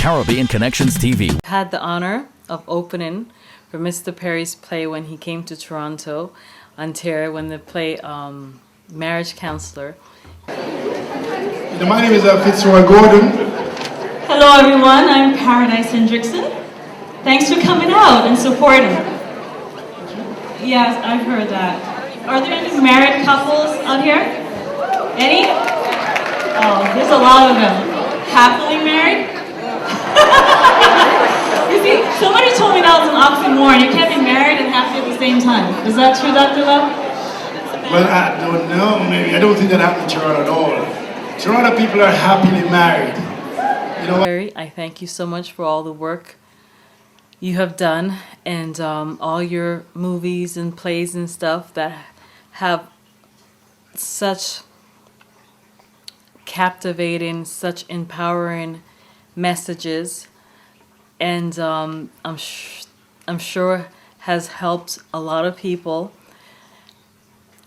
Caribbean Connections TV. Had the honor of opening for Mr. Perry's play when he came to Toronto, Ontario, when the play Marriage Counselor. My name is Fitzroy Gordon. Hello everyone, I'm Paradise Hendrickson. Thanks for coming out and supporting. Yes, I've heard that. Are there any married couples out here? Any? Oh, there's a lot of them. Happily married? You see, somebody told me that was an oxymoron. You can't be married and happy at the same time. Is that true, Dr. Love? Well, I don't know, maybe. I don't think that happened in Toronto at all. Toronto people are happily married. You know what? Perry, I thank you so much for all the work you have done and all your movies and plays and stuff that have such captivating, such empowering messages, and I'm sure has helped a lot of people.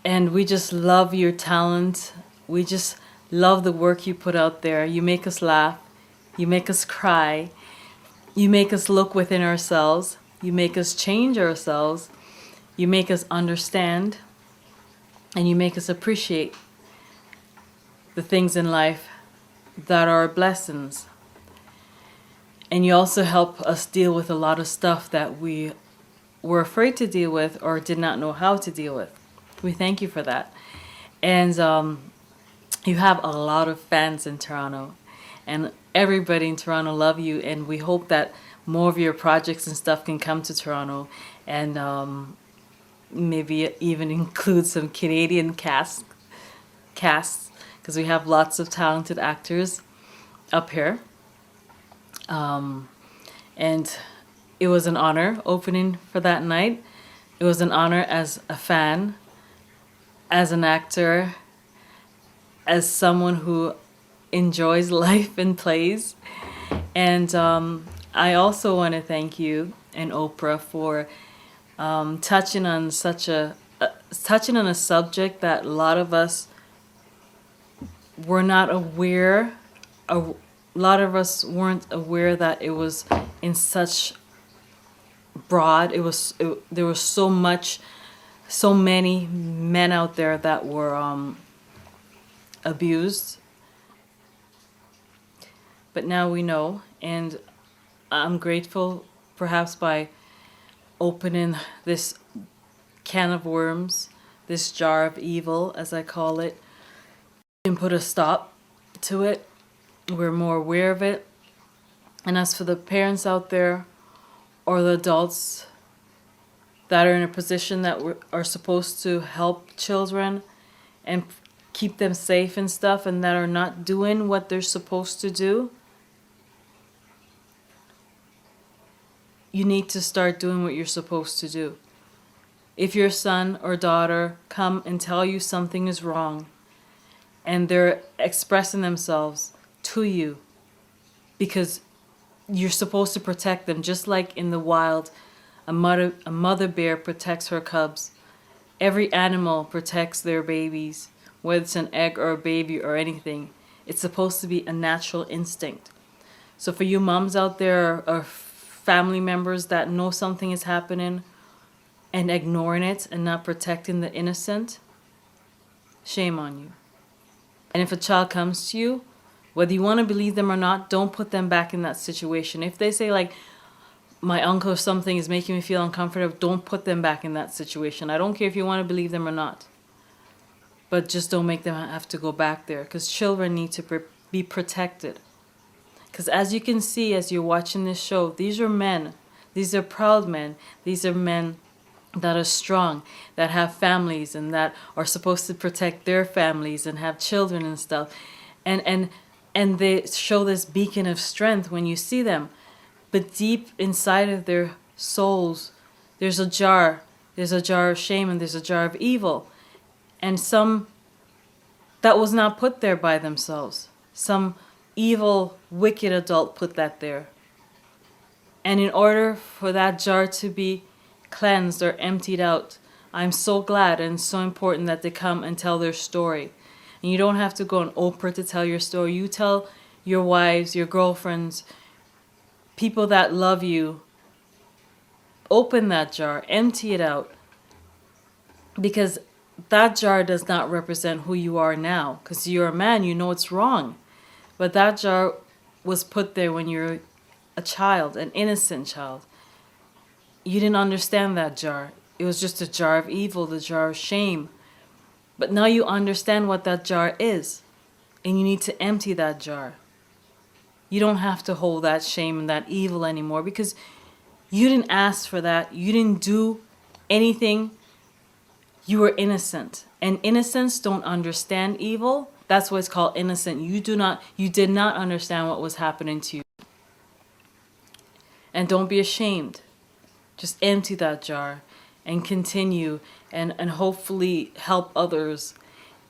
And we just love your talent. We just love the work you put out there. You make us laugh. You make us cry. You make us look within ourselves. You make us change ourselves. You make us understand. And you make us appreciate the things in life that are blessings. And you also help us deal with a lot of stuff that we were afraid to deal with or did not know how to deal with. We thank you for that. And you have a lot of fans in Toronto. And everybody in Toronto love you. And we hope that more of your projects and stuff can come to Toronto. And maybe even include some Canadian casts. Because we have lots of talented actors up here. And it was an honor opening for that night. It was an honor as a fan, as an actor, as someone who enjoys life and plays. And I also want to thank you and Oprah for touching on a subject that a lot of us were not aware. A lot of us weren't aware that it was in such broad. There was so many men out there that were abused. But now we know, and I'm grateful perhaps by opening this can of worms, this jar of evil, as I call it, and put a stop to it. We're more aware of it. And as for the parents out there or the adults that are in a position that are supposed to help children and keep them safe and stuff, and that are not doing what they're supposed to do, you need to start doing what you're supposed to do. If your son or daughter come and tell you something is wrong, and they're expressing themselves to you because you're supposed to protect them, just like in the wild, a mother bear protects her cubs. Every animal protects their babies, whether it's an egg or a baby or anything. It's supposed to be a natural instinct. So for you moms out there or family members that know something is happening and ignoring it and not protecting the innocent, shame on you. And if a child comes to you, whether you want to believe them or not, don't put them back in that situation. If they say, like, my uncle or something is making me feel uncomfortable, don't put them back in that situation. I don't care if you want to believe them or not. But just don't make them have to go back there, because children need to be protected. Because as you can see, as you're watching this show, these are men. These are proud men. These are men that are strong, that have families and that are supposed to protect their families and have children and stuff. And they show this beacon of strength when you see them. But deep inside of their souls, there's a jar. There's a jar of shame and there's a jar of evil. And some that was not put there by themselves. Some evil, wicked adult put that there. And in order for that jar to be cleansed or emptied out, I'm so glad and so important that they come and tell their story. And you don't have to go on Oprah to tell your story. You tell your wives, your girlfriends, people that love you, open that jar, empty it out. Because that jar does not represent who you are now. Because you're a man, you know it's wrong. But that jar was put there when you're a child, an innocent child. You didn't understand that jar. It was just a jar of evil, the jar of shame. But now you understand what that jar is. And you need to empty that jar. You don't have to hold that shame and that evil anymore because you didn't ask for that. You didn't do anything. You were innocent. And innocents don't understand evil. That's why it's called innocent. You did not understand what was happening to you. And don't be ashamed. Just empty that jar and continue and hopefully help others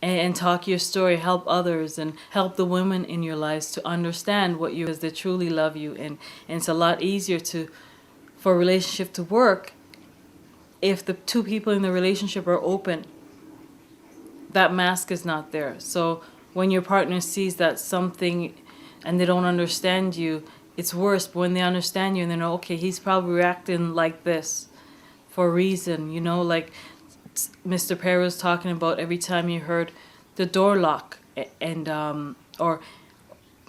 and talk your story, help others and help the women in your lives to understand what you, because they truly love you. And it's a lot easier for a relationship to work if the two people in the relationship are open. That mask is not there. So when your partner sees that something and they don't understand you, it's worse. But when they understand you and they know, okay, he's probably reacting like this for a reason, like Mr. Perry was talking about, every time you heard the door lock and or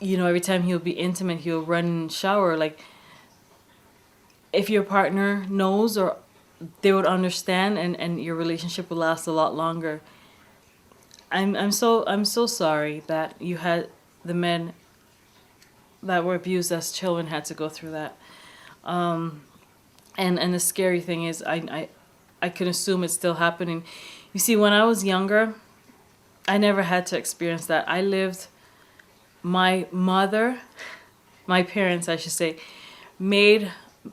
every time he'll be intimate, he'll run and shower. Like, if your partner knows, or they would understand, and your relationship will last a lot longer. I'm so sorry that you had the men that were abused as children had to go through that. And the scary thing is, I can assume it's still happening. You see, when I was younger, I never had to experience that. My parents, I should say, made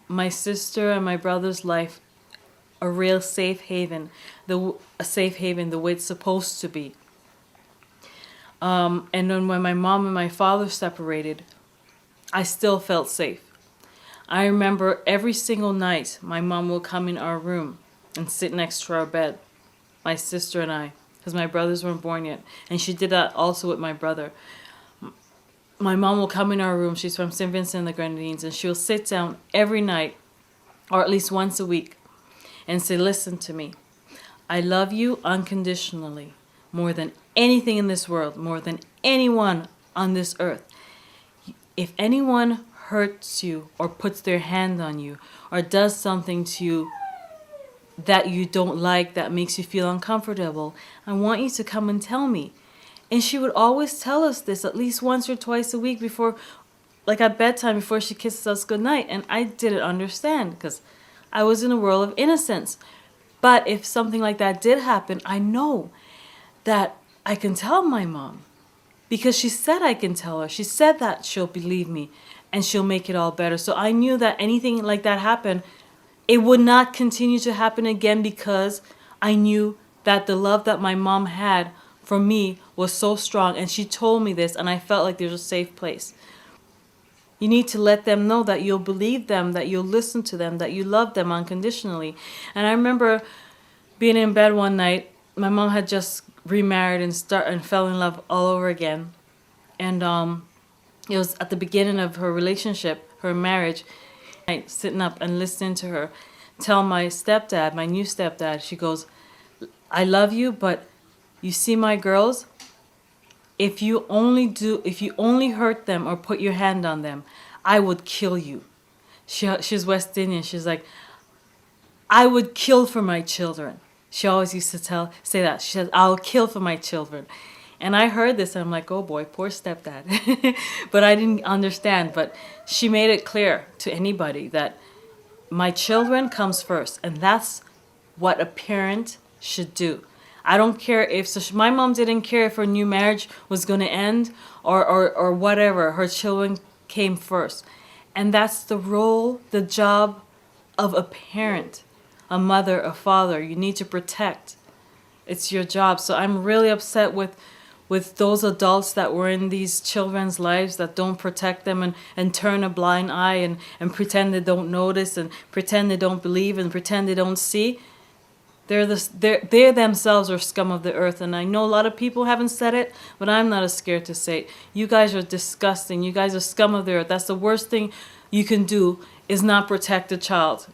my sister and my brother's life a real safe haven, a safe haven the way it's supposed to be. And then when my mom and my father separated, I still felt safe. I remember every single night my mom will come in our room and sit next to our bed, my sister and I, because my brothers weren't born yet. And she did that also with my brother. My mom will come in our room. She's from St. Vincent and the Grenadines, and she'll sit down every night, or at least once a week, and say, listen to me. I love you unconditionally, more than anything in this world, more than anyone on this earth. If anyone hurts you or puts their hand on you or does something to you that you don't like, that makes you feel uncomfortable, I want you to come and tell me. And she would always tell us this at least once or twice a week before, like at bedtime, before she kisses us goodnight. And I didn't understand because I was in a world of innocence. But if something like that did happen, I know that I can tell my mom, because she said I can tell her. She said that she'll believe me and she'll make it all better. So I knew that anything like that happened, it would not continue to happen again, because I knew that the love that my mom had for me was so strong. And she told me this, and I felt like there's a safe place. You need to let them know that you'll believe them, that you'll listen to them, that you love them unconditionally. And I remember being in bed one night. My mom had just remarried and fell in love all over again. And it was at the beginning of her relationship, her marriage. I sitting up and listening to her tell my stepdad, my new stepdad, she goes, I love you, but you see my girls, if you only hurt them or put your hand on them, I would kill you. She's West Indian. She's like, I would kill for my children. She always used to say that. She said, I'll kill for my children. And I heard this, and I'm like, oh boy, poor stepdad. But I didn't understand. But she made it clear to anybody that my children comes first. And that's what a parent should do. I don't care my mom didn't care if her new marriage was going to end or whatever. Her children came first. And that's the role, the job of a parent, a mother, a father. You need to protect. It's your job. So I'm really upset with those adults that were in these children's lives that don't protect them and turn a blind eye and pretend they don't notice and pretend they don't believe and pretend they don't see. They themselves are scum of the earth, and I know a lot of people haven't said it, but I'm not as scared to say it. You guys are disgusting. You guys are scum of the earth. That's the worst thing you can do, is not protect a child.